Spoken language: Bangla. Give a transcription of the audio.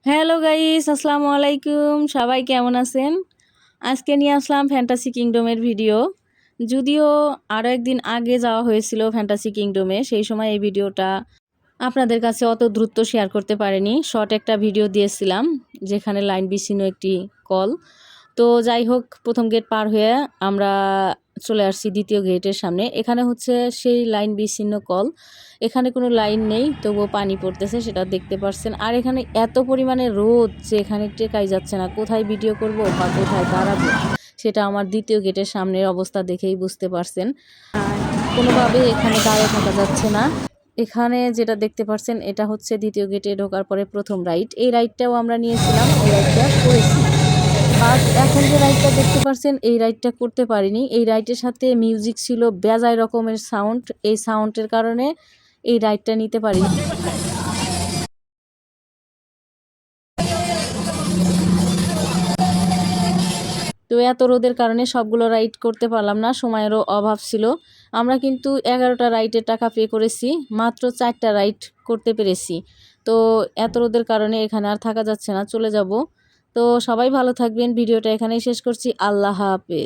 হ্যালো গাইস, আসসালামু আলাইকুম। সবাই কেমন আছেন? আজকে নিয়ে আসলাম ফ্যান্টাসি কিংডমের ভিডিও। যদিও আরও একদিন আগে যাওয়া হয়েছিল ফ্যান্টাসি কিংডমে, সেই সময় এই ভিডিওটা আপনাদের কাছে অত দ্রুত শেয়ার করতে পারিনি। শর্ট একটা ভিডিও দিয়েছিলাম যেখানে লাইন বিচ্ছিন্ন একটি কল। তো যাই হোক, প্রথম গেট পার হয়ে আমরা চলে আসছি দ্বিতীয় গেটের সামনে। এখানে হচ্ছে সেই লাইন বিচ্ছিন্ন কল। এখানে কোনো লাইন নেই, তবুও পানি পড়তেছে, সেটা দেখতে পাচ্ছেন। আর এখানে এত পরিমাণে রোদ যে এখানে টেকাই যাচ্ছে না, কোথায় ভিডিও করব বা কোথায় দাঁড়াবো সেটা আমার দ্বিতীয় গেটের সামনের অবস্থা দেখেই বুঝতে পারছেন। কোনোভাবে এখানে দাঁড়িয়ে থাকা যাচ্ছে না। এখানে যেটা দেখতে পাচ্ছেন এটা হচ্ছে দ্বিতীয় গেটে ঢোকার পরে প্রথম রাইড। এই রাইডটাও আমরা নিয়েছিলাম, এই রাইডটা করেছি। বাট এখন যে রাইডটা দেখতে পাচ্ছেন এই রাইডটা করতে পারিনি। এই রাইডের সাথে মিউজিক ছিল, বেজায় রকমের সাউন্ড। এই সাউন্ডের কারণে এই রাইডটা নিতে পারিনি। তো এত রোদের কারণে সবগুলো রাইড করতে পারলাম না, সময়েরও অভাব ছিল। আমরা কিন্তু 11টা রাইডের টাকা পে করেছি, মাত্র 4টা রাইড করতে পেরেছি। তো এত রোদের কারণে এখানে আর থাকা যাচ্ছে না, চলে যাব। তো সবাই ভালো থাকবেন, ভিডিওটা এখানেই শেষ করছি। আল্লাহ হাফেজ।